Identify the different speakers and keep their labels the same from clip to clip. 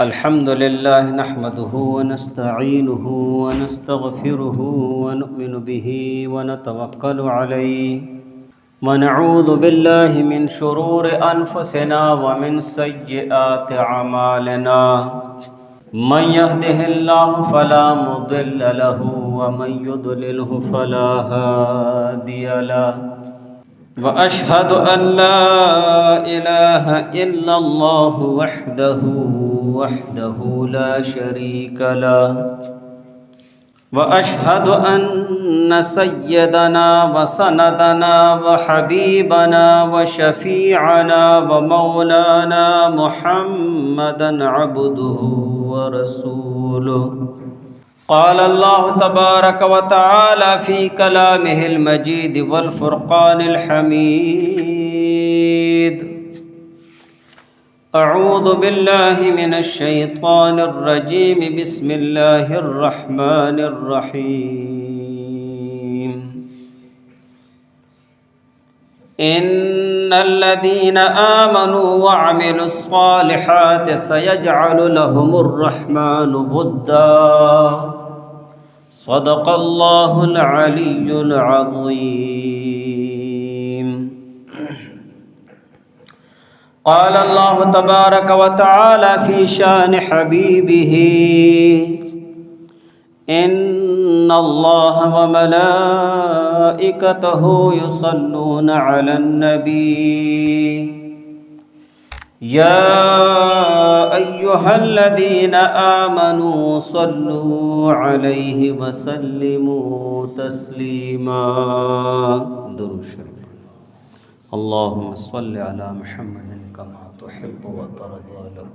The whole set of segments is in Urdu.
Speaker 1: الحمد لله نحمده ونستعينه ونستغفره ونؤمن به ونتوكل عليه ونعوذ بالله من شرور أنفسنا ومن سيئات أعمالنا من يهده الله فلا مضل له ومن يضلله فلا هادي له وأشهد أن لا إله إلا الله وحده لا شريك له وأشهد أن سيدنا وسندنا وحبيبنا وشفيعنا ومولانا محمدا عبده ورسوله قال الله تبارك وتعالى في كلامه المجيد والفرقان الحميد أعوذ بالله من الشيطان الرجيم بسم الله الرحمن الرحيم إن الذين آمنوا وعملوا الصالحات سيجعل لهم الرحمن ودا صدق الله العلي العظيم قال الله تبارك وتعالى في شان حبيبه إن الله وملائكته يصلون على النبي يا أيها الذين آمنوا صلوا عليه وسلموا تسليما درود شریف اللهم صل على محمد كما تحب وترضى له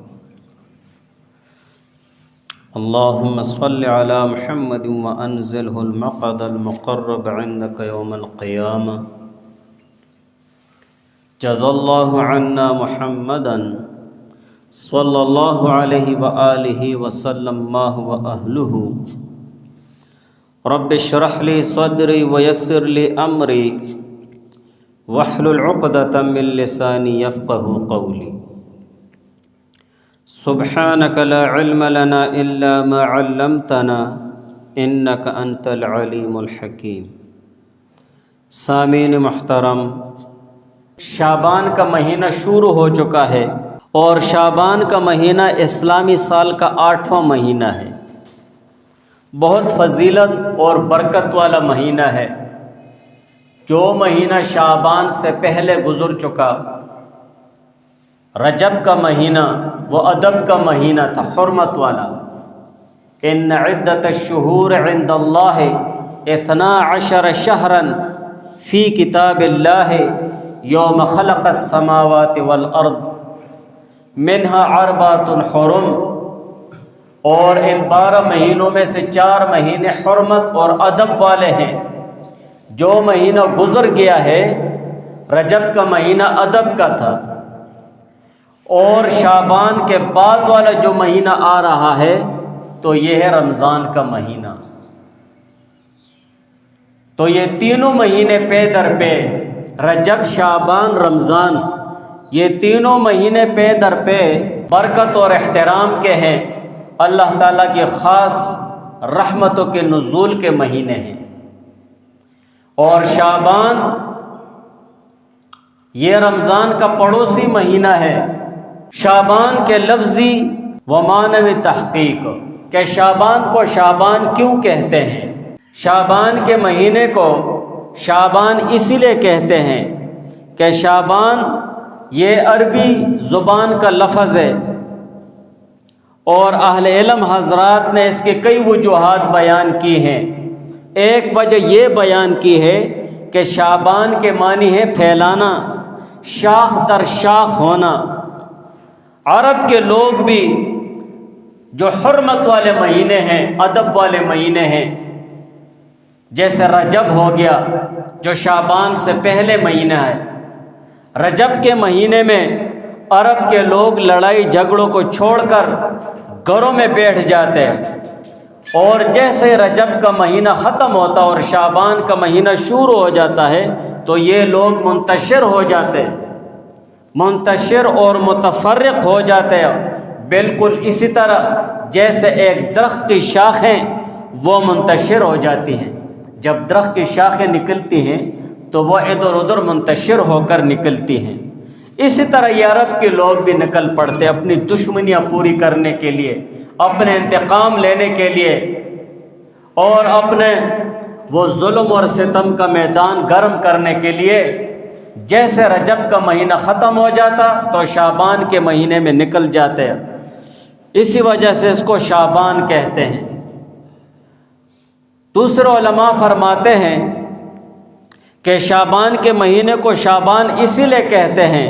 Speaker 1: اللهم صل على محمد وأنزله المقعد المقرب عندك يوم القيامة جزا الله عنا محمدا صلى الله عليه وآله وسلم ما هو أهله رب اشرح لي صدري ويسر لي أمري واحلل عقدة من لساني يفقه قولي سبحانك لا علم لنا إلا ما علمتنا إنك أنت العليم الحكيم سامعین محترم، شعبان کا مہینہ شروع ہو چکا ہے اور شعبان کا مہینہ اسلامی سال کا 8واں مہینہ ہے۔ بہت فضیلت اور برکت والا مہینہ ہے۔ جو مہینہ شعبان سے پہلے گزر چکا، رجب کا مہینہ، وہ ادب کا مہینہ تھا، حرمت والا۔ ان عدت الشہور عند اللہ 12 شہرا فی کتاب اللہ یوم خلق السماوات والارض منہا 4 حرم، اور ان 12 مہینوں میں سے 4 مہینے حرمت اور ادب والے ہیں۔ جو مہینہ گزر گیا ہے رجب کا مہینہ ادب کا تھا، اور شعبان کے بعد والا جو مہینہ آ رہا ہے تو یہ ہے رمضان کا مہینہ۔ تو یہ تینوں مہینے پے در پے، رجب، شعبان، رمضان، یہ تینوں مہینے پے در پے برکت اور احترام کے ہیں، اللہ تعالیٰ کی خاص رحمتوں کے نزول کے مہینے ہیں۔ اور شعبان یہ رمضان کا پڑوسی مہینہ ہے۔ شعبان کے لفظی و معنوی تحقیق کہ شعبان کو شعبان کیوں کہتے ہیں؟ شعبان کے مہینے کو شعبان اسی لیے کہتے ہیں کہ شعبان یہ عربی زبان کا لفظ ہے، اور اہل علم حضرات نے اس کے کئی وجوہات بیان کی ہیں۔ ایک وجہ یہ بیان کی ہے کہ شعبان کے معنی ہے پھیلانا، شاخ در شاخ ہونا۔ عرب کے لوگ بھی جو حرمت والے مہینے ہیں، ادب والے مہینے ہیں، جیسے رجب ہو گیا جو شعبان سے پہلے مہینہ ہے، رجب کے مہینے میں عرب کے لوگ لڑائی جھگڑوں کو چھوڑ کر گھروں میں بیٹھ جاتے ہیں، اور جیسے رجب کا مہینہ ختم ہوتا اور شعبان کا مہینہ شروع ہو جاتا ہے تو یہ لوگ منتشر ہو جاتے، منتشر اور متفرق ہو جاتے ہیں، بالکل اسی طرح جیسے ایک درخت کی شاخیں وہ منتشر ہو جاتی ہیں، جب درخت کی شاخیں نکلتی ہیں تو وہ ادھر ادھر منتشر ہو کر نکلتی ہیں، اسی طرح یہ عرب کے لوگ بھی نکل پڑتے اپنی دشمنیاں پوری کرنے کے لیے، اپنے انتقام لینے کے لیے، اور اپنے وہ ظلم اور ستم کا میدان گرم کرنے کے لیے۔ جیسے رجب کا مہینہ ختم ہو جاتا تو شعبان کے مہینے میں نکل جاتے، اسی وجہ سے اس کو شعبان کہتے ہیں۔ دوسرے علماء فرماتے ہیں کہ شعبان کے مہینے کو شعبان اسی لیے کہتے ہیں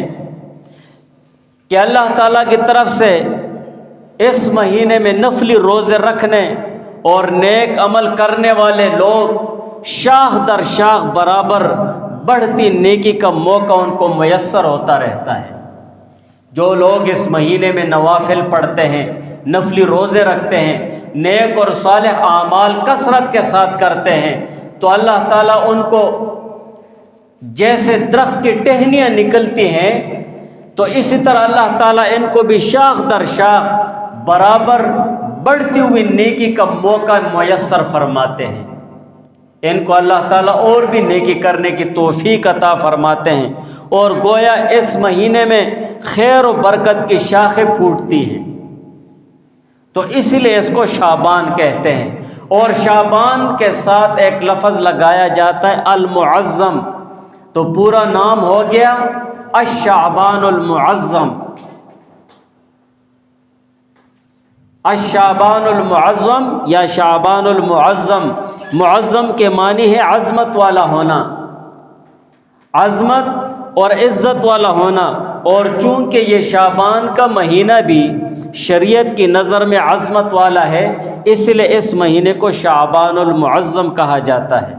Speaker 1: کہ اللہ تعالیٰ کی طرف سے اس مہینے میں نفلی روزے رکھنے اور نیک عمل کرنے والے لوگ شاخ در شاخ برابر بڑھتی نیکی کا موقع ان کو میسر ہوتا رہتا ہے۔ جو لوگ اس مہینے میں نوافل پڑھتے ہیں، نفلی روزے رکھتے ہیں، نیک اور صالح اعمال کثرت کے ساتھ کرتے ہیں، تو اللہ تعالیٰ ان کو جیسے درخت کی ٹہنیاں نکلتی ہیں تو اسی طرح اللہ تعالیٰ ان کو بھی شاخ در شاخ برابر بڑھتی ہوئی نیکی کا موقع میسر فرماتے ہیں۔ ان کو اللہ تعالیٰ اور بھی نیکی کرنے کی توفیق عطا فرماتے ہیں، اور گویا اس مہینے میں خیر و برکت کی شاخیں پھوٹتی ہیں، تو اسی لیے اس کو شعبان کہتے ہیں۔ اور شعبان کے ساتھ ایک لفظ لگایا جاتا ہے المعظم، تو پورا نام ہو گیا الشعبان المعظم۔ الشعبان المعظم یا شعبان المعظم، معظم کے معنی ہے عظمت والا ہونا، عظمت اور عزت والا ہونا، اور چونکہ یہ شعبان کا مہینہ بھی شریعت کی نظر میں عظمت والا ہے، اس لیے اس مہینے کو شعبان المعظم کہا جاتا ہے۔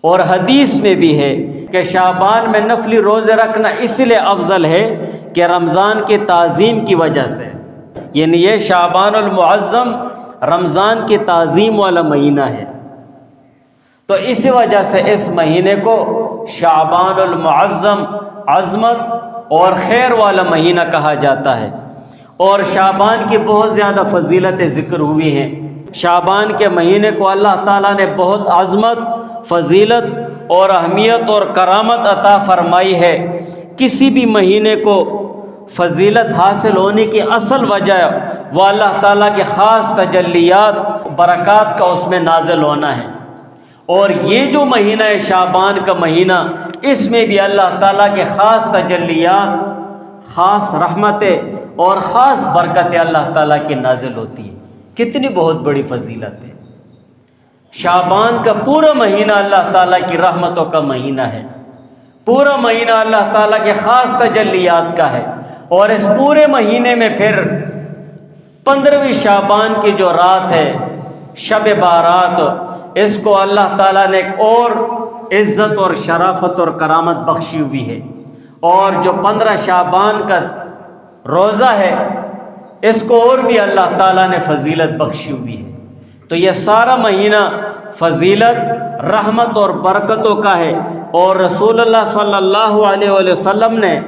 Speaker 1: اور حدیث میں بھی ہے کہ شعبان میں نفلی روزے رکھنا اس لیے افضل ہے کہ رمضان کی تعظیم کی وجہ سے، یعنی یہ شعبان المعظم رمضان کی تعظیم والا مہینہ ہے، تو اسی وجہ سے اس مہینے کو شعبان المعظم، عظمت اور خیر والا مہینہ کہا جاتا ہے۔ اور شعبان کی بہت زیادہ فضیلتیں ذکر ہوئی ہیں۔ شعبان کے مہینے کو اللہ تعالیٰ نے بہت عظمت، فضیلت اور اہمیت اور کرامت عطا فرمائی ہے۔ کسی بھی مہینے کو فضیلت حاصل ہونے کی اصل وجہ وہ اللہ تعالیٰ کے خاص تجلیات، برکات کا اس میں نازل ہونا ہے۔ اور یہ جو مہینہ ہے شعبان کا مہینہ، اس میں بھی اللہ تعالیٰ کے خاص تجلیات، خاص رحمتیں اور خاص برکتیں اللہ تعالیٰ کی نازل ہوتی ہیں۔ کتنی بہت بڑی فضیلت ہے۔ شعبان کا پورا مہینہ اللہ تعالیٰ کی رحمتوں کا مہینہ ہے، پورا مہینہ اللہ تعالیٰ کے خاص تجلیات کا ہے۔ اور اس پورے مہینے میں پھر 15ویں شعبان کی جو رات ہے، شب بارات، اس کو اللہ تعالیٰ نے ایک اور عزت اور شرافت اور کرامت بخشی ہوئی ہے۔ اور جو 15 شعبان کا روزہ ہے، اس کو اور بھی اللہ تعالیٰ نے فضیلت بخشی ہوئی ہے۔ تو یہ سارا مہینہ فضیلت، رحمت اور برکتوں کا ہے۔ اور رسول اللہ صلی اللہ علیہ وآلہ وسلم نے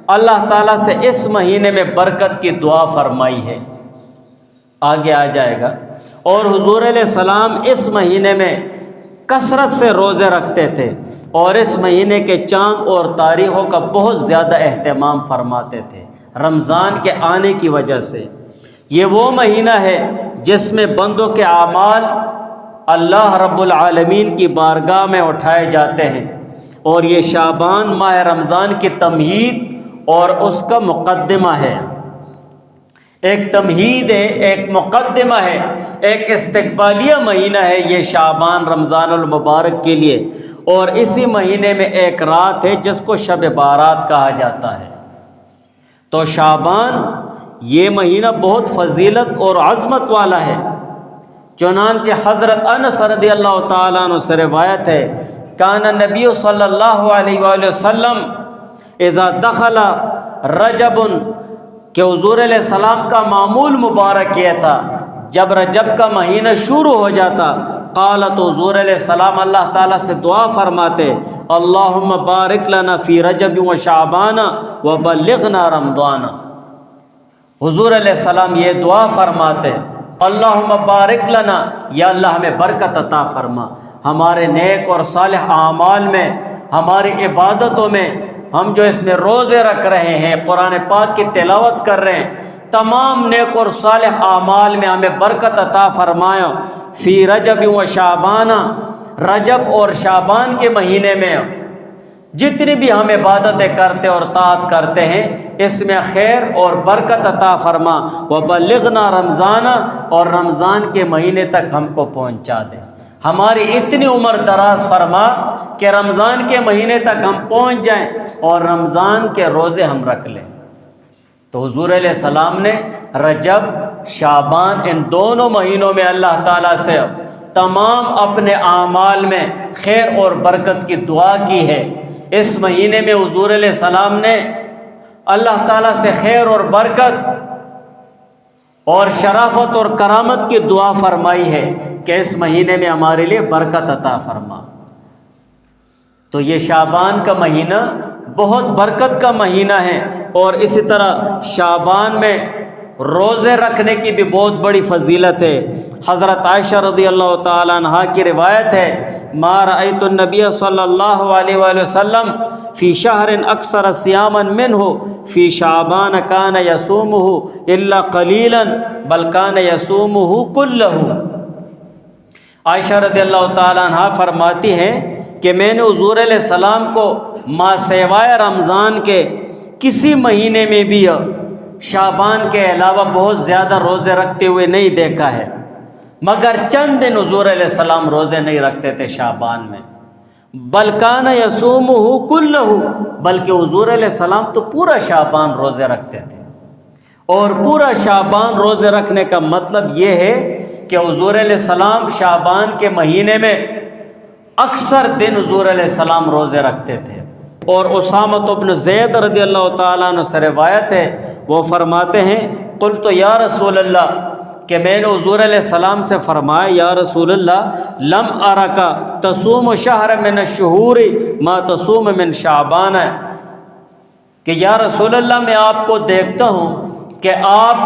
Speaker 1: اللہ تعالیٰ سے اس مہینے میں برکت کی دعا فرمائی ہے، آگے آ جائے گا۔ اور حضور علیہ السلام اس مہینے میں کثرت سے روزے رکھتے تھے، اور اس مہینے کے چاند اور تاریخوں کا بہت زیادہ اہتمام فرماتے تھے رمضان کے آنے کی وجہ سے۔ یہ وہ مہینہ ہے جس میں بندوں کے اعمال اللہ رب العالمین کی بارگاہ میں اٹھائے جاتے ہیں، اور یہ شعبان ماہ رمضان کی تمہید اور اس کا مقدمہ ہے۔ ایک تمہید ہے، ایک مقدمہ ہے، ایک استقبالیہ مہینہ ہے یہ شعبان رمضان المبارک کے لیے۔ اور اسی مہینے میں ایک رات ہے جس کو شب بارات کہا جاتا ہے۔ تو شعبان یہ مہینہ بہت فضیلت اور عظمت والا ہے۔ چنانچہ حضرت انس رضی اللہ تعالیٰ عنہ سے روایت ہے، کان نبی صلی اللہ علیہ وآلہ وسلم اذا دخل رجب، کہ حضور علیہ السلام کا معمول مبارک یہ تھا جب رجب کا مہینہ شروع ہو جاتا، قال، تو حضور علیہ السلام اللہ تعالیٰ سے دعا فرماتے، اللہم بارک لنا فی رجب و شعبان و بلغنا رمضان۔ حضور علیہ السلام یہ دعا فرماتے، اللہم بارک لنا، یا اللہ ہمیں برکت عطا فرما ہمارے نیک اور صالح اعمال میں، ہماری عبادتوں میں، ہم جو اس میں روزے رکھ رہے ہیں، قرآن پاک کی تلاوت کر رہے ہیں، تمام نیک اور صالح اعمال میں ہمیں برکت عطا فرمایا۔ فی رجب و شعبان، رجب اور شعبان کے مہینے میں جتنی بھی ہم عبادتیں کرتے اور طاعت کرتے ہیں اس میں خیر اور برکت عطا فرما، وبلغنا رمضان، اور رمضان کے مہینے تک ہم کو پہنچا دے، ہماری اتنی عمر دراز فرما کہ رمضان کے مہینے تک ہم پہنچ جائیں اور رمضان کے روزے ہم رکھ لیں۔ تو حضور علیہ السلام نے رجب شعبان ان دونوں مہینوں میں اللہ تعالیٰ سے تمام اپنے اعمال میں خیر اور برکت کی دعا کی ہے۔ اس مہینے میں حضور علیہ السلام نے اللہ تعالیٰ سے خیر اور برکت اور شرافت اور کرامت کی دعا فرمائی ہے کہ اس مہینے میں ہمارے لیے برکت عطا فرما۔ تو یہ شعبان کا مہینہ بہت برکت کا مہینہ ہے، اور اسی طرح شعبان میں روزے رکھنے کی بھی بہت بڑی فضیلت ہے۔ حضرت عائشہ رضی اللہ تعالیٰ عنہا کی روایت ہے، ما رأیت النبی صلی اللہ علیہ وآلہ وسلم فی شہر اکثر صیاما منہ فی شعبان کان یصومہ الا قلیلا بل کان یصومہ کلہ۔ عائشہ رضی اللہ تعالیٰ عنہا فرماتی ہیں کہ میں نے حضور علیہ السلام کو ما سوائے رمضان کے کسی مہینے میں بھی شعبان کے علاوہ بہت زیادہ روزے رکھتے ہوئے نہیں دیکھا ہے، مگر چند دن حضور علیہ السلام روزے نہیں رکھتے تھے شعبان میں۔ بل کان یصومہ کلہ، بلکہ حضور علیہ السلام تو پورا شعبان روزے رکھتے تھے۔ اور پورا شعبان روزے رکھنے کا مطلب یہ ہے کہ حضور علیہ السلام شعبان کے مہینے میں اکثر دن حضور علیہ السلام روزے رکھتے تھے۔ اور اسامہ بن زید رضی اللہ تعالیٰ عنہ سے روایت ہے، وہ فرماتے ہیں قلت یا رسول اللہ، کہ میں نے حضور علیہ السلام سے فرمایا یا رسول اللہ لم ارک تصوم شہر من الشہور ما تصوم من شعبان، کہ یا رسول اللہ میں آپ کو دیکھتا ہوں کہ آپ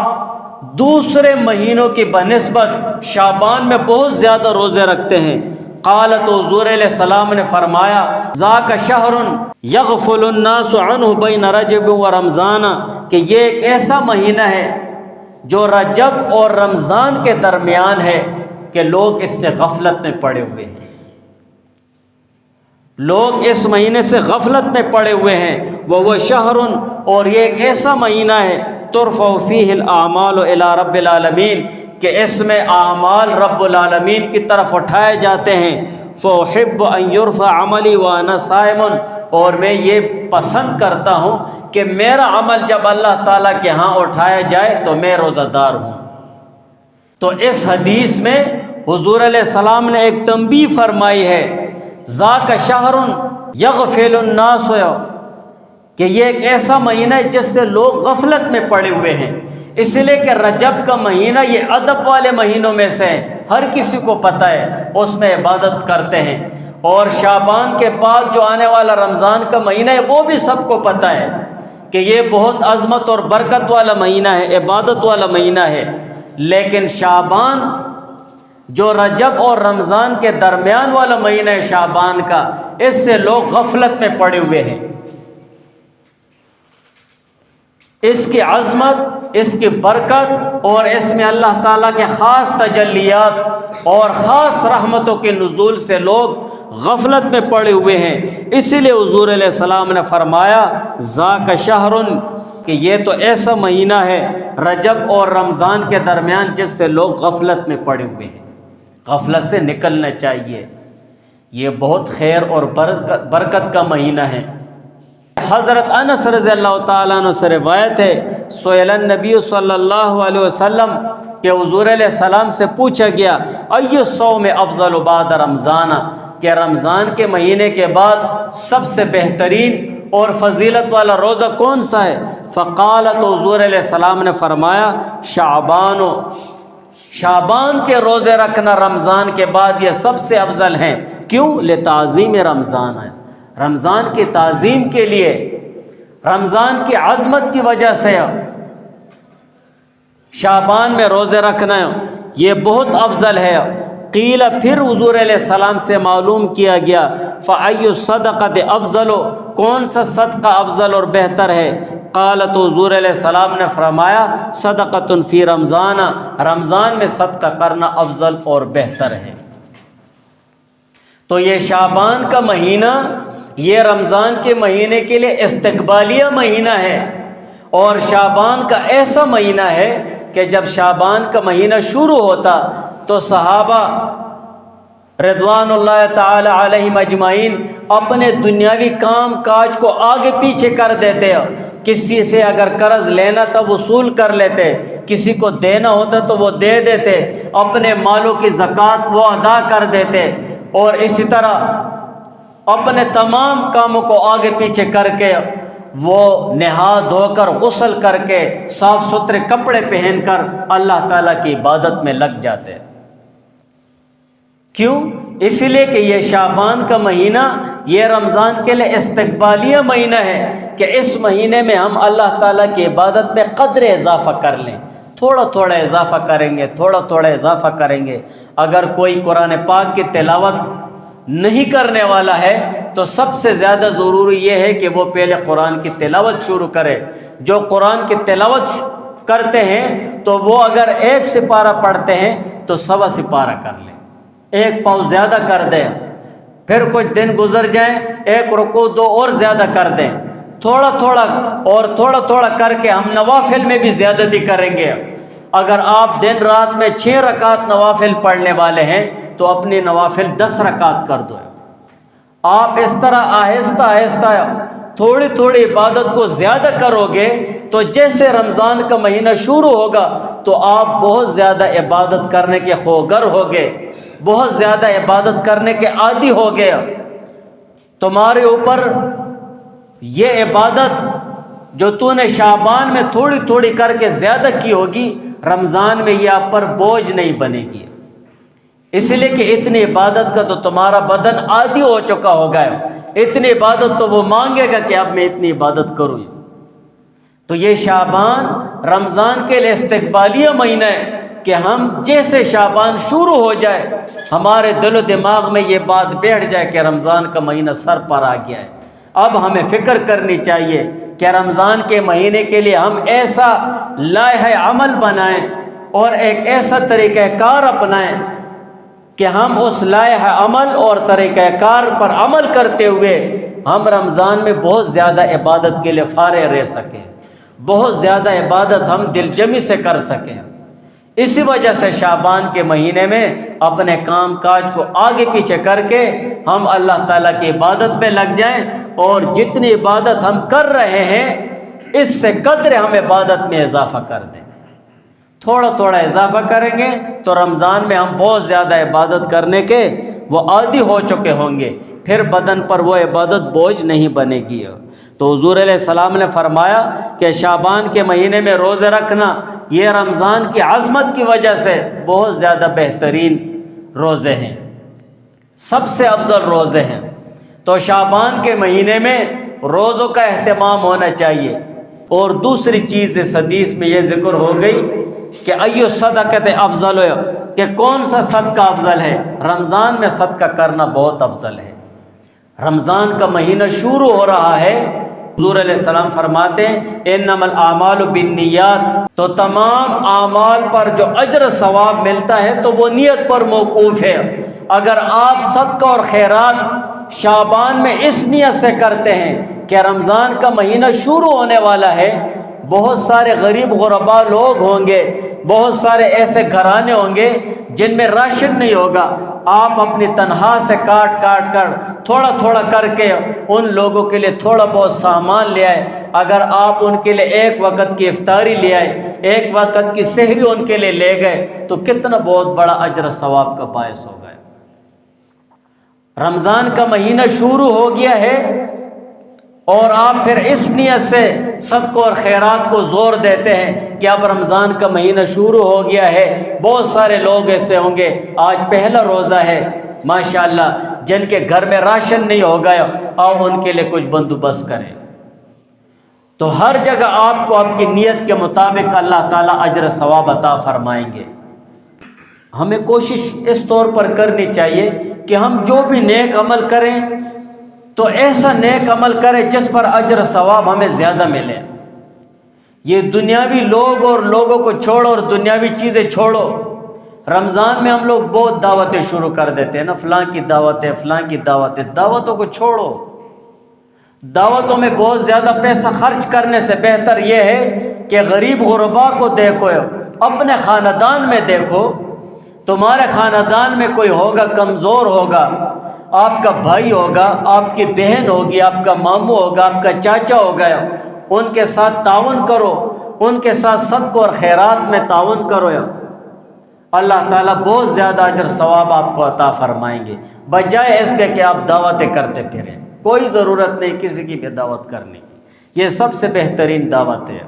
Speaker 1: دوسرے مہینوں کی بنسبت شعبان میں بہت زیادہ روزے رکھتے ہیں۔ قالت، حضور علیہ السلام نے فرمایا ذاک شہر یغفل الناس عنہ بین رجب و رمضان، کہ یہ ایک ایسا مہینہ ہے جو رجب اور رمضان کے درمیان ہے کہ لوگ اس سے غفلت میں پڑے ہوئے ہیں، لوگ اس مہینے سے غفلت میں پڑے ہوئے ہیں۔ وہ شہر، اور یہ ایک ایسا مہینہ ہے ترفع فیہ الاعمال الی رب العالمین، کہ اس میں اعمال رب العالمین کی طرف اٹھائے جاتے ہیں۔ فأحب ان یرفع عملی وانا صائم، اور میں یہ پسند کرتا ہوں کہ میرا عمل جب اللہ تعالیٰ کے ہاں اٹھایا جائے تو میں روزہ دار ہوں۔ تو اس حدیث میں حضور علیہ السلام نے ایک تنبیہ فرمائی ہے، ذاک شہر یغفل الناس، کہ یہ ایک ایسا مہینہ ہے جس سے لوگ غفلت میں پڑے ہوئے ہیں، اس لیے کہ رجب کا مہینہ یہ ادب والے مہینوں میں سے ہے، ہر کسی کو پتہ ہے اس میں عبادت کرتے ہیں، اور شعبان کے بعد جو آنے والا رمضان کا مہینہ ہے وہ بھی سب کو پتہ ہے کہ یہ بہت عظمت اور برکت والا مہینہ ہے، عبادت والا مہینہ ہے۔ لیکن شعبان جو رجب اور رمضان کے درمیان والا مہینہ ہے شعبان کا، اس سے لوگ غفلت میں پڑے ہوئے ہیں۔ اس کی عظمت، اس کی برکت اور اس میں اللہ تعالیٰ کے خاص تجلیات اور خاص رحمتوں کے نزول سے لوگ غفلت میں پڑے ہوئے ہیں۔ اسی لیے حضور علیہ السلام نے فرمایا ذاک شہر، کہ یہ تو ایسا مہینہ ہے رجب اور رمضان کے درمیان جس سے لوگ غفلت میں پڑے ہوئے ہیں، غفلت سے نکلنا چاہیے، یہ بہت خیر اور برکت کا مہینہ ہے۔ حضرت انس رضی اللہ تعالیٰ عنہ سے روایت ہے، سئل النبی صلی اللہ علیہ وسلم، کہ حضور علیہ السلام سے پوچھا گیا ای الصوم افضل بعد رمضان، کہ رمضان کے مہینے کے بعد سب سے بہترین اور فضیلت والا روزہ کون سا ہے؟ فقال، تو حضور علیہ السلام نے فرمایا شعبان، شعبان کے روزے رکھنا رمضان کے بعد یہ سب سے افضل ہیں۔ کیوں؟ لتعظیم رمضان ہے، رمضان کی تعظیم کے لیے، رمضان کی عظمت کی وجہ سے شعبان میں روزے رکھنا یہ بہت افضل ہے۔ قیل پھر حضور علیہ السلام سے معلوم کیا گیا فَأَيُّ الصَّدَقَةِ افضل، کون سا صدقہ افضل اور بہتر ہے؟ قال تو حضور علیہ السلام نے فرمایا صدقۃ فی رمضان، رمضان میں صدقہ کرنا افضل اور بہتر ہے۔ تو یہ شعبان کا مہینہ یہ رمضان کے مہینے کے لیے استقبالیہ مہینہ ہے، اور شعبان کا ایسا مہینہ ہے کہ جب شعبان کا مہینہ شروع ہوتا تو صحابہ رضوان اللہ تعالی علیہم اجمعین اپنے دنیاوی کام کاج کو آگے پیچھے کر دیتے، کسی سے اگر قرض لینا تھا وصول کر لیتے، کسی کو دینا ہوتا تو وہ دے دیتے، اپنے مالوں کی زکوٰۃ وہ ادا کر دیتے، اور اسی طرح اپنے تمام کاموں کو آگے پیچھے کر کے وہ نہا دھو کر غسل کر کے صاف ستھرے کپڑے پہن کر اللہ تعالیٰ کی عبادت میں لگ جاتے۔ کیوں؟ اس لیے کہ یہ شعبان کا مہینہ یہ رمضان کے لیے استقبالیہ مہینہ ہے کہ اس مہینے میں ہم اللہ تعالیٰ کی عبادت میں قدر اضافہ کر لیں، تھوڑا تھوڑا اضافہ کریں گے، تھوڑا تھوڑا اضافہ کریں گے۔ اگر کوئی قرآن پاک کی تلاوت نہیں کرنے والا ہے تو سب سے زیادہ ضروری یہ ہے کہ وہ پہلے قرآن کی تلاوت شروع کرے۔ جو قرآن کی تلاوت کرتے ہیں تو وہ اگر 1 سپارہ پڑھتے ہیں تو 1.25 سپارہ کر لیں، 1 پاؤں زیادہ کر دیں، پھر کچھ دن گزر جائیں 1 رکوع 2 اور زیادہ کر دیں، تھوڑا تھوڑا کر کے ہم نوافل میں بھی زیادتی کریں گے۔ اگر آپ دن رات میں 6 رکعت نوافل پڑھنے والے ہیں تو اپنی نوافل 10 رکعت کر دو۔ آپ اس طرح آہستہ آہستہ تھوڑی تھوڑی عبادت کو زیادہ کرو گے تو جیسے رمضان کا مہینہ شروع ہوگا تو آپ بہت زیادہ عبادت کرنے کے خوگر ہوگے، بہت زیادہ عبادت کرنے کے عادی ہوگے۔ تمہارے اوپر یہ عبادت جو تو نے شعبان میں تھوڑی تھوڑی کر کے زیادہ کی ہوگی، رمضان میں یہ آپ پر بوجھ نہیں بنے گی، اس لیے کہ اتنی عبادت کا تو تمہارا بدن عادی ہو چکا ہوگا، اتنی عبادت تو وہ مانگے گا کہ اب میں اتنی عبادت کروں۔ تو یہ شعبان رمضان کے لیے استقبالیہ مہینہ ہے کہ ہم جیسے شعبان شروع ہو جائے ہمارے دل و دماغ میں یہ بات بیٹھ جائے کہ رمضان کا مہینہ سر پر آ گیا ہے۔ اب ہمیں فکر کرنی چاہیے کہ رمضان کے مہینے کے لیے ہم ایسا لائحہ عمل بنائیں اور ایک ایسا طریقہ کار اپنائیں کہ ہم اس لائحہ عمل اور طریقہ کار پر عمل کرتے ہوئے ہم رمضان میں بہت زیادہ عبادت کے لیے فارغ رہ سکیں، بہت زیادہ عبادت ہم دل جمی سے کر سکیں۔ اسی وجہ سے شعبان کے مہینے میں اپنے کام کاج کو آگے پیچھے کر کے ہم اللہ تعالیٰ کی عبادت میں لگ جائیں، اور جتنی عبادت ہم کر رہے ہیں اس سے قدر ہم عبادت میں اضافہ کر دیں۔ تھوڑا تھوڑا اضافہ کریں گے تو رمضان میں ہم بہت زیادہ عبادت کرنے کے وہ عادی ہو چکے ہوں گے، پھر بدن پر وہ عبادت بوجھ نہیں بنے گی۔ تو حضور علیہ السلام نے فرمایا کہ شعبان کے مہینے میں روزے رکھنا یہ رمضان کی عظمت کی وجہ سے بہت زیادہ بہترین روزے ہیں، سب سے افضل روزے ہیں۔ تو شعبان کے مہینے میں روزوں کا اہتمام ہونا چاہیے۔ اور دوسری چیز اس حدیث میں یہ ذکر ہو گئی کہ ایو صدقۃ افضل ہے، کہ کون سا صدقہ افضل ہے۔ رمضان میں صدقہ کرنا بہت افضل ہے۔ رمضان کا مہینہ شروع ہو رہا ہے، حضور علیہ السلام فرماتے ہیں انما الاعمال بالنیات، تو تمام اعمال پر جو اجر ثواب ملتا ہے تو وہ نیت پر موقوف ہے۔ اگر آپ صدقہ اور خیرات شعبان میں اس نیت سے کرتے ہیں کہ رمضان کا مہینہ شروع ہونے والا ہے، بہت سارے غریب غربا لوگ ہوں گے، بہت سارے ایسے گھرانے ہوں گے جن میں راشن نہیں ہوگا، آپ اپنی تنخواہ سے کاٹ کاٹ کر تھوڑا تھوڑا کر کے ان لوگوں کے لیے تھوڑا بہت سامان لے آئے۔ اگر آپ ان کے لیے ایک وقت کی افطاری لے آئے، ایک وقت کی سحری ان کے لیے لے گئے تو کتنا بہت بڑا اجر ثواب کا باعث ہوگا۔ رمضان کا مہینہ شروع ہو گیا ہے اور آپ پھر اس نیت سے صدقہ اور خیرات کو زور دیتے ہیں کہ اب رمضان کا مہینہ شروع ہو گیا ہے۔ بہت سارے لوگ ایسے ہوں گے، آج پہلا روزہ ہے ماشاءاللہ، جن کے گھر میں راشن نہیں ہوگا، آؤ ان کے لیے کچھ بندوبست کریں۔ تو ہر جگہ آپ کو آپ کی نیت کے مطابق اللہ تعالیٰ اجر ثواب عطا فرمائیں گے۔ ہمیں کوشش اس طور پر کرنی چاہیے کہ ہم جو بھی نیک عمل کریں تو ایسا نیک عمل کریں جس پر اجر ثواب ہمیں زیادہ ملے۔ یہ دنیاوی لوگ اور لوگوں کو چھوڑو اور دنیاوی چیزیں چھوڑو۔ رمضان میں ہم لوگ بہت دعوتیں شروع کر دیتے ہیں نا، فلاں کی دعوتیں، فلاں کی دعوتیں۔ دعوتوں کو چھوڑو۔ دعوتوں میں بہت زیادہ پیسہ خرچ کرنے سے بہتر یہ ہے کہ غریب غربا کو دیکھو، اپنے خاندان میں دیکھو۔ تمہارے خاندان میں کوئی ہوگا کمزور ہوگا، آپ کا بھائی ہوگا، آپ کی بہن ہوگی، آپ کا ماموں ہوگا، آپ کا چاچا ہوگا، ان کے ساتھ تعاون کرو، ان کے ساتھ صدقہ اور خیرات میں تعاون کرو۔ اللہ تعالیٰ بہت زیادہ اجر ثواب آپ کو عطا فرمائیں گے، بجائے اس کے کہ آپ دعوتیں کرتے پھریں۔ کوئی ضرورت نہیں کسی کی بھی دعوت کرنے کی، یہ سب سے بہترین دعوت ہے۔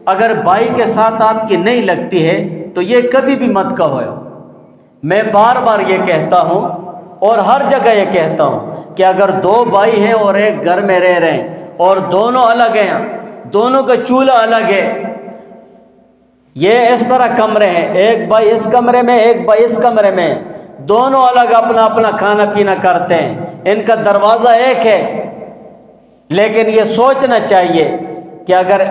Speaker 1: اگر بھائی کے ساتھ آپ کی نہیں لگتی ہے تو یہ کبھی بھی مت کہو۔ میں بار بار یہ کہتا ہوں اور ہر جگہ یہ کہتا ہوں کہ اگر دو بھائی ہیں اور ایک گھر میں رہ رہے ہیں اور دونوں الگ ہیں، دونوں کا چولہا الگ ہے، یہ اس طرح کمرے ہیں، ایک بھائی اس کمرے میں، ایک بھائی اس کمرے میں، دونوں الگ اپنا اپنا کھانا پینا کرتے ہیں، ان کا دروازہ ایک ہے، لیکن یہ سوچنا چاہیے کہ اگر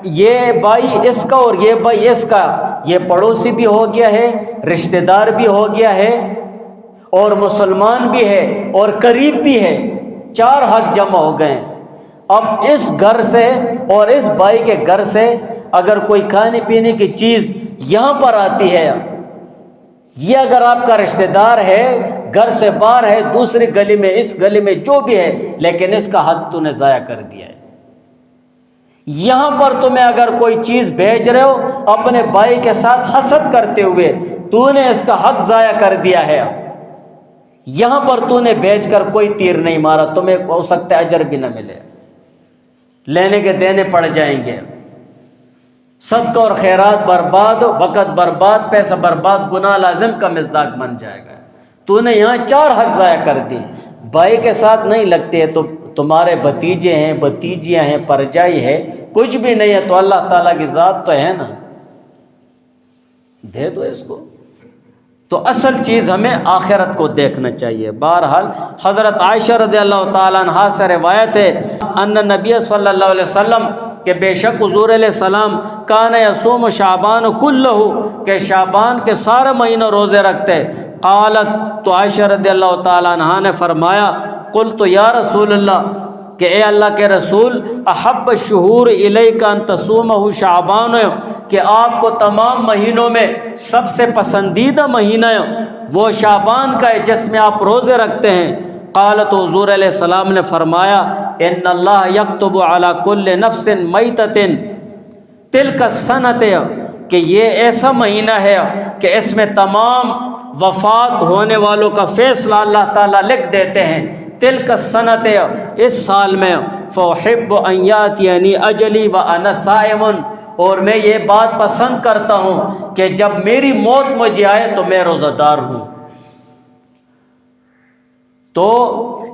Speaker 1: یہ بھائی اس کا اور یہ بھائی اس کا، یہ پڑوسی بھی ہو گیا ہے، رشتہ دار بھی ہو گیا ہے، اور مسلمان بھی ہے اور قریب بھی ہے، چار حق جمع ہو گئے۔ اب اس گھر سے اور اس بھائی کے گھر سے اگر کوئی کھانے پینے کی چیز یہاں پر آتی ہے، یہ اگر آپ کا رشتہ دار ہے، گھر سے باہر ہے، دوسری گلی میں، اس گلی میں، جو بھی ہے، لیکن اس کا حق تو نے ضائع کر دیا ہے۔ یہاں پر تمہیں اگر کوئی چیز بھیج رہے ہو اپنے بھائی کے ساتھ حسد کرتے ہوئے، تو نے اس کا حق ضائع کر دیا ہے۔ یہاں پر تو نے بھیج کر کوئی تیر نہیں مارا، تمہیں ہو سکتا ہے اجر بھی نہ ملے، لینے کے دینے پڑ جائیں گے، صدقہ اور خیرات برباد، وقت برباد، پیسہ برباد، گناہ لازم کا مصداق بن جائے گا۔ تو نے یہاں چار حق ضائع کر دی۔ بھائی کے ساتھ نہیں لگتے تو تمہارے بھتیجے ہیں، بھتیجیاں ہیں، پرجائی ہے، کچھ بھی نہیں ہے تو اللہ تعالیٰ کی ذات تو ہے نا، دے دو اس کو۔ تو اصل چیز ہمیں آخرت کو دیکھنا چاہیے۔ بہرحال حضرت عائشہ رضی اللہ تعالیٰ عنہا سے روایت ہے ان نبی صلی اللہ علیہ وسلم کہ بے شک حضور علیہ السلام کان یصوم شعبان کلہ، کہ شعبان کے سارے مہینوں روزے رکھتے۔ قالت، تو عائشہ رضی اللہ تعالیٰ عنہا نے فرمایا، قلت یا رسول اللہ، کہ اے اللہ کے رسول، احب الشہور الیک ان تصومہ شعبان، کہ آپ کو تمام مہینوں میں سب سے پسندیدہ مہینہ وہ شعبان کا ہے جس میں آپ روزے رکھتے ہیں۔ قالت، حضور علیہ السلام نے فرمایا، ان اللہ یکتب علی کل نفس میتۃ تلک السنۃ، کہ یہ ایسا مہینہ ہے کہ اس میں تمام وفات ہونے والوں کا فیصلہ اللہ تعالیٰ لکھ دیتے ہیں۔ تلک السنۃ، اس سال میں، فاحب ان یاتینی اجلی وانا صائم، اور میں یہ بات پسند کرتا ہوں کہ جب میری موت مجھے آئے تو میں روزہ دار ہوں۔ تو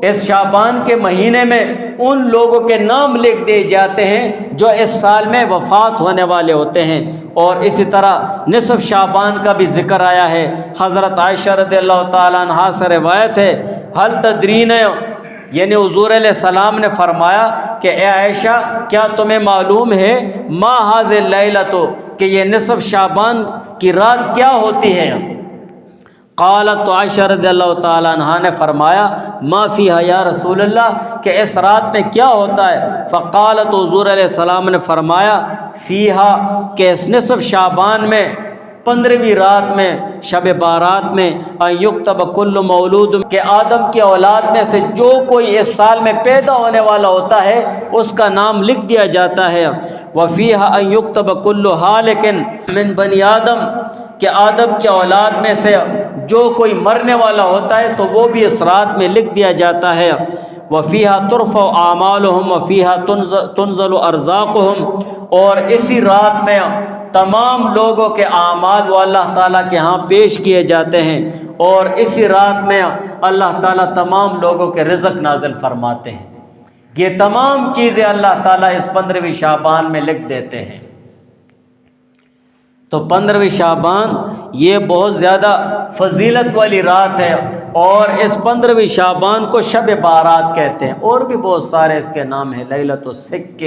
Speaker 1: اس شعبان کے مہینے میں ان لوگوں کے نام لکھ دیے جاتے ہیں جو اس سال میں وفات ہونے والے ہوتے ہیں۔ اور اسی طرح نصف شعبان کا بھی ذکر آیا ہے۔ حضرت عائشہ رضی اللہ تعالیٰ عنہا سے روایت ہے، حل تدرین، یعنی حضور علیہ السلام نے فرمایا کہ اے عائشہ، کیا تمہیں معلوم ہے ما ھذہ اللیلۃ، کہ یہ نصف شعبان کی رات کیا ہوتی ہے؟ قالت، تو عائشہ رضی اللہ تعالیٰ عنہا نے فرمایا، ما فیہا یا رسول اللہ، کہ اس رات میں کیا ہوتا ہے؟ فقالت، حضور علیہ السلام نے فرمایا، فیہا، کہ اس نصف شعبان میں 15ویں رات میں، شب بارات میں، ان یکتب کل مولود، کہ آدم کی اولاد میں سے جو کوئی اس سال میں پیدا ہونے والا ہوتا ہے اس کا نام لکھ دیا جاتا ہے۔ وفیہا ان یکتب کل ہالک من بنی آدم، کہ آدم کی اولاد میں سے جو کوئی مرنے والا ہوتا ہے تو وہ بھی اس رات میں لکھ دیا جاتا ہے۔ وفیہا ترفع اعمالہم وفیہا تنزل ارزاقہم، اور اسی رات میں تمام لوگوں کے اعمال وہ اللہ تعالیٰ کے ہاں پیش کیے جاتے ہیں، اور اسی رات میں اللہ تعالیٰ تمام لوگوں کے رزق نازل فرماتے ہیں۔ یہ تمام چیزیں اللہ تعالیٰ اس 15ویں شعبان میں لکھ دیتے ہیں۔ تو 15ویں شعبان یہ بہت زیادہ فضیلت والی رات ہے، اور اس 15ویں شعبان کو شب بارات کہتے ہیں، اور بھی بہت سارے اس کے نام ہیں، لیلۃ السک،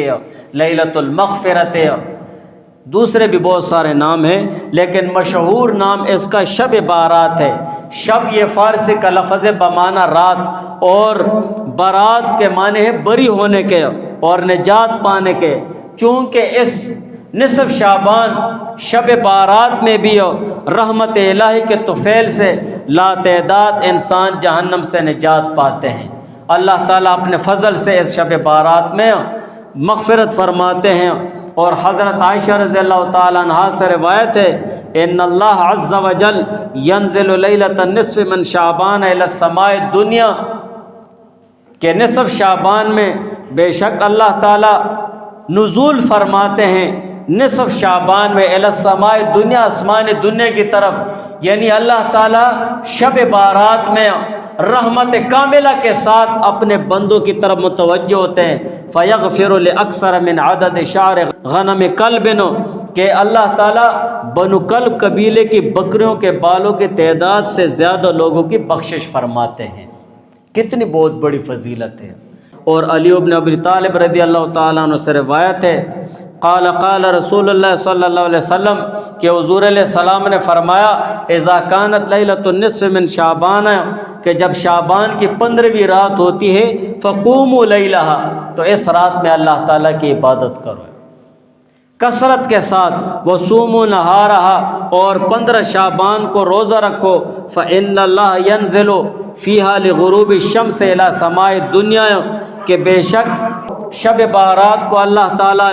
Speaker 1: لیلۃ المغفرت، دوسرے بھی بہت سارے نام ہیں، لیکن مشہور نام اس کا شب بارات ہے۔ شب یہ فارسی کا لفظ ہے بمعنی رات، اور بارات کے معنی ہے بری ہونے کے اور نجات پانے کے۔ چونکہ اس نصف شعبان شب بارات میں بھی رحمت الہی کے طفیل سے لاتعداد انسان جہنم سے نجات پاتے ہیں۔ اللہ تعالیٰ اپنے فضل سے اس شب بارات میں مغفرت فرماتے ہیں، اور حضرت عائشہ رضی اللہ تعالیٰ عنہا سے روایت ہے، ان اللہ عز وجل ینزل لیلۃ النصف من شعبان الی السماء الدنیا، کہ نصف شعبان میں بے شک اللہ تعالیٰ نزول فرماتے ہیں نصف شعبان میں الی السماء الدنیا، آسمان دنیا کی طرف، یعنی اللہ تعالیٰ شب بارات میں رحمت کاملہ کے ساتھ اپنے بندوں کی طرف متوجہ ہوتے ہیں۔ فیغفر لاکثر من عدد شعر غنم کلب، کہ اللہ تعالیٰ بنو کلب قبیلے کی بکریوں کے بالوں کی تعداد سے زیادہ لوگوں کی بخشش فرماتے ہیں۔ کتنی بہت بڑی فضیلت ہے۔ اور علی بن ابی طالب رضی اللہ تعالیٰ عنہ سے روایت ہے، قال قال رسول اللہ صلی اللہ علیہ وسلم، کہ حضور علیہ السلام نے فرمایا، اذا کانت لیلۃ النصف من شعبان، کہ جب شعبان کی 15ویں رات ہوتی ہے، فقوموا لیلہا، تو اس رات میں اللہ تعالیٰ کی عبادت کرو کثرت کے ساتھ، وصوموا نہارہا، اور 15 شعبان کو روزہ رکھو، فإن اللہ ینزل فیہا لغروب الشمس الی سماء الدنیا، کہ بے شک شب بارات کو اللہ تعالیٰ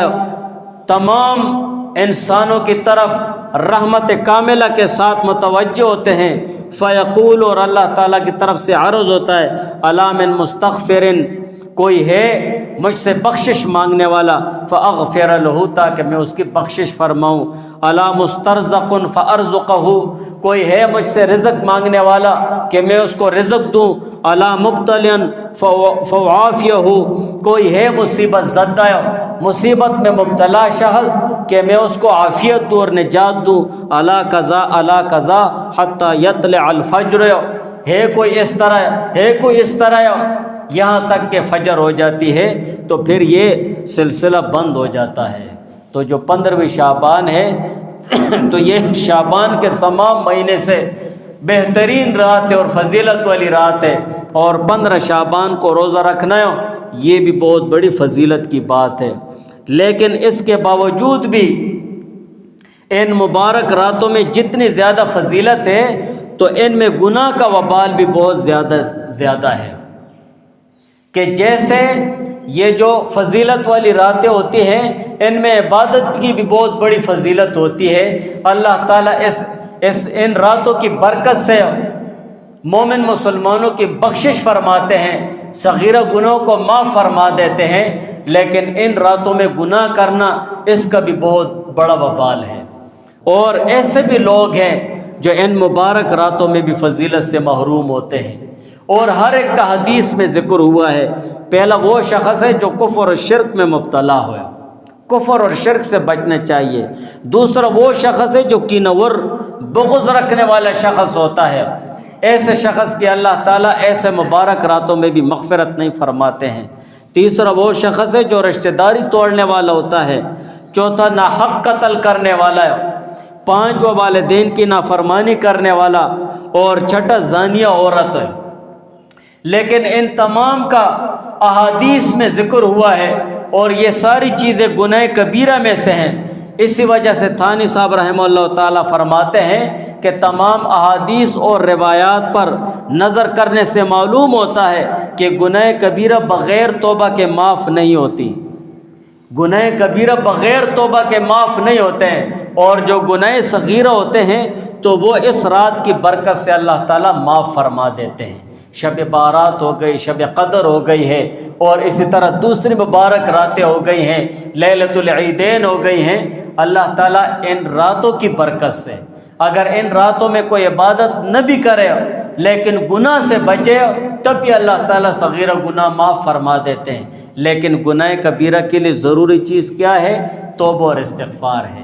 Speaker 1: تمام انسانوں کی طرف رحمت کاملہ کے ساتھ متوجہ ہوتے ہیں۔ فیقول، اور اللہ تعالیٰ کی طرف سے عرض ہوتا ہے، الا من مستغفر، کوئی ہے مجھ سے بخشش مانگنے والا، فاغفر له، تاکہ میں اس کی بخشش فرماؤں۔ الا مسترزق فارزقہ، کوئی ہے مجھ سے رزق مانگنے والا کہ میں اس کو رزق دوں۔ الا مبتلا فاعافیہ، کوئی ہے مصیبت زدہ، مصیبت میں مبتلا شخص کہ میں اس کو عافیت دوں اور نجات دوں۔ الا قضا الا قضا حتی یطلع الفجر، ہے کوئی اس طرح یہاں تک کہ فجر ہو جاتی ہے، تو پھر یہ سلسلہ بند ہو جاتا ہے۔ تو جو 15ویں شعبان ہے تو یہ شعبان کے تمام مہینے سے بہترین رات ہے اور فضیلت والی رات ہے، اور 15 شعبان کو روزہ رکھنا ہے، یہ بھی بہت بڑی فضیلت کی بات ہے۔ لیکن اس کے باوجود بھی ان مبارک راتوں میں جتنی زیادہ فضیلت ہے، تو ان میں گناہ کا وبال بھی بہت زیادہ ہے، کہ جیسے یہ جو فضیلت والی راتیں ہوتی ہیں، ان میں عبادت کی بھی بہت بڑی فضیلت ہوتی ہے۔ اللہ تعالیٰ ان راتوں کی برکت سے مومن مسلمانوں کی بخشش فرماتے ہیں، صغیرہ گناہوں کو معاف فرما دیتے ہیں، لیکن ان راتوں میں گناہ کرنا اس کا بھی بہت بڑا وبال ہے۔ اور ایسے بھی لوگ ہیں جو ان مبارک راتوں میں بھی فضیلت سے محروم ہوتے ہیں، اور ہر ایک کا حدیث میں ذکر ہوا ہے۔ پہلا وہ شخص ہے جو کفر اور شرک میں مبتلا ہوا، کفر اور شرک سے بچنا چاہیے۔ دوسرا وہ شخص ہے جو کینور بغض رکھنے والا شخص ہوتا ہے، ایسے شخص کی اللہ تعالیٰ ایسے مبارک راتوں میں بھی مغفرت نہیں فرماتے ہیں۔ تیسرا وہ شخص ہے جو رشتہ داری توڑنے والا ہوتا ہے۔ چوتھا ناحق قتل کرنے والا ہے۔ پانچواں والدین کی نافرمانی کرنے والا، اور چھٹا زانیہ عورت ہے۔ لیکن ان تمام کا احادیث میں ذکر ہوا ہے، اور یہ ساری چیزیں گناہ کبیرہ میں سے ہیں۔ اسی وجہ سے تھانی صاحب رحمہ اللہ تعالیٰ فرماتے ہیں کہ تمام احادیث اور روایات پر نظر کرنے سے معلوم ہوتا ہے کہ گناہ کبیرہ بغیر توبہ کے معاف نہیں ہوتی، گناہ کبیرہ بغیر توبہ کے معاف نہیں ہوتے ہیں، اور جو گناہ صغیرہ ہوتے ہیں تو وہ اس رات کی برکت سے اللہ تعالیٰ معاف فرما دیتے ہیں۔ شب بارات ہو گئی، شب قدر ہو گئی ہے، اور اسی طرح دوسری مبارک راتیں ہو گئی ہیں، لیلۃ العیدین ہو گئی ہیں۔ اللہ تعالیٰ ان راتوں کی برکت سے اگر ان راتوں میں کوئی عبادت نہ بھی کرے لیکن گناہ سے بچے تب بھی اللہ تعالیٰ صغیرہ گناہ معاف فرما دیتے ہیں۔ لیکن گناہ کبیرہ کے لیے ضروری چیز کیا ہے؟ توبہ اور استغفار ہے،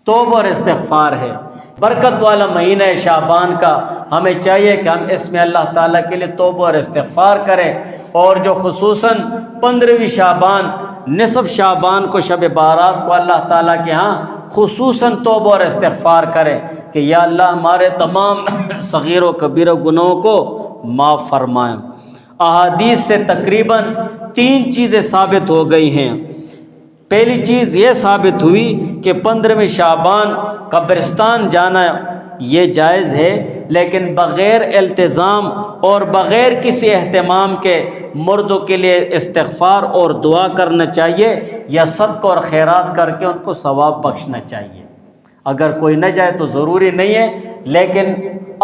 Speaker 1: توبہ اور استغفار ہے۔ برکت والا مہینہ شعبان کا ہمیں چاہیے کہ ہم اس میں اللہ تعالیٰ کے لیے توبہ اور استغفار کریں، اور جو خصوصاً 15ویں شعبان، نصف شعبان کو، شب بارات کو اللہ تعالیٰ کے ہاں خصوصاً توبہ اور استغفار کریں کہ یا اللہ ہمارے تمام صغیر و کبیرہ گناہوں کو معاف فرمائیں۔ احادیث سے تقریباً 3 چیزیں ثابت ہو گئی ہیں۔ پہلی چیز یہ ثابت ہوئی کہ 15ویں شعبان قبرستان جانا یہ جائز ہے، لیکن بغیر التزام اور بغیر کسی اہتمام کے مردوں کے لیے استغفار اور دعا کرنا چاہیے، یا صدقہ اور خیرات کر کے ان کو ثواب بخشنا چاہیے۔ اگر کوئی نہ جائے تو ضروری نہیں ہے، لیکن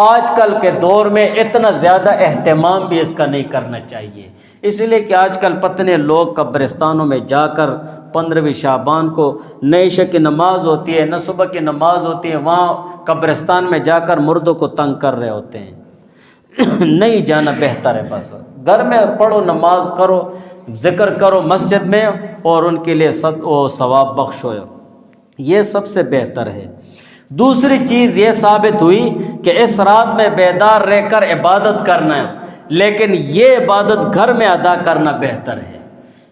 Speaker 1: آج کل کے دور میں اتنا زیادہ اہتمام بھی اس کا نہیں کرنا چاہیے، اس لیے کہ آج کل پتنے لوگ قبرستانوں میں جا کر 15ویں شعبان کو نہ عشاء کی نماز ہوتی ہے نہ صبح کی نماز ہوتی ہے، وہاں قبرستان میں جا کر مردوں کو تنگ کر رہے ہوتے ہیں۔ نہیں جانا بہتر ہے، بس گھر میں پڑھو، نماز کرو، ذکر کرو مسجد میں، اور ان کے لیے ثواب بخشو، یہ سب سے بہتر ہے۔ دوسری چیز یہ ثابت ہوئی کہ اس رات میں بیدار رہ کر عبادت کرنا ہے، لیکن یہ عبادت گھر میں ادا کرنا بہتر ہے۔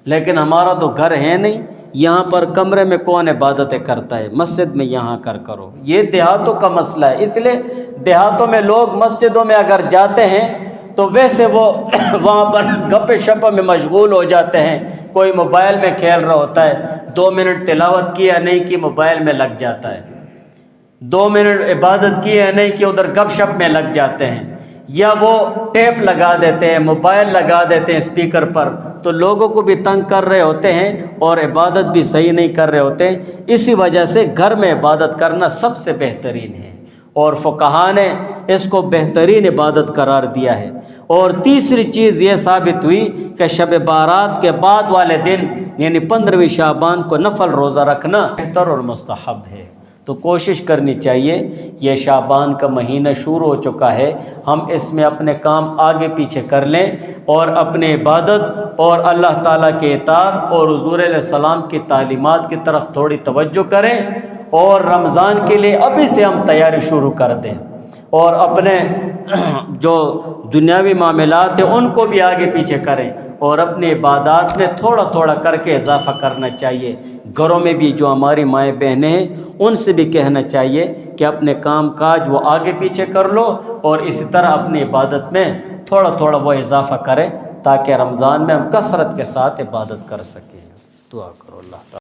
Speaker 1: لیکن ہمارا تو گھر ہے نہیں، یہاں پر کمرے میں کون عبادتیں کرتا ہے؟ مسجد میں یہاں کرو۔ یہ دیہاتوں کا مسئلہ ہے، اس لیے دیہاتوں میں لوگ مسجدوں میں اگر جاتے ہیں تو ویسے وہ وہاں پر گپے شپے میں مشغول ہو جاتے ہیں، کوئی موبائل میں کھیل رہا ہوتا ہے، 2 منٹ تلاوت کی یا نہیں کی موبائل میں لگ جاتا ہے، 2 منٹ عبادت کی یا نہیں کی ادھر گپ شپ میں لگ جاتے ہیں، یا وہ ٹیپ لگا دیتے ہیں، موبائل لگا دیتے ہیں اسپیکر پر، تو لوگوں کو بھی تنگ کر رہے ہوتے ہیں اور عبادت بھی صحیح نہیں کر رہے ہوتے ہیں۔ اسی وجہ سے گھر میں عبادت کرنا سب سے بہترین ہے، اور فقہا نے اس کو بہترین عبادت قرار دیا ہے۔ اور تیسری چیز یہ ثابت ہوئی کہ شب بارات کے بعد والے دن یعنی 15ویں شعبان کو نفل روزہ رکھنا بہتر اور مستحب ہے۔ تو کوشش کرنی چاہیے، یہ شعبان کا مہینہ شروع ہو چکا ہے، ہم اس میں اپنے کام آگے پیچھے کر لیں، اور اپنے عبادت اور اللہ تعالیٰ کے اطاعت اور حضور علیہ السلام کی تعلیمات کی طرف تھوڑی توجہ کریں، اور رمضان کے لیے ابھی سے ہم تیاری شروع کر دیں، اور اپنے جو دنیاوی معاملات ہیں ان کو بھی آگے پیچھے کریں، اور اپنی عبادات میں تھوڑا تھوڑا کر کے اضافہ کرنا چاہیے۔ گھروں میں بھی جو ہماری مائیں بہنیں ہیں ان سے بھی کہنا چاہیے کہ اپنے کام کاج وہ آگے پیچھے کر لو، اور اسی طرح اپنی عبادت میں تھوڑا تھوڑا وہ اضافہ کریں، تاکہ رمضان میں ہم کثرت کے ساتھ عبادت کر سکیں۔ دعا کرو اللہ تعالیٰ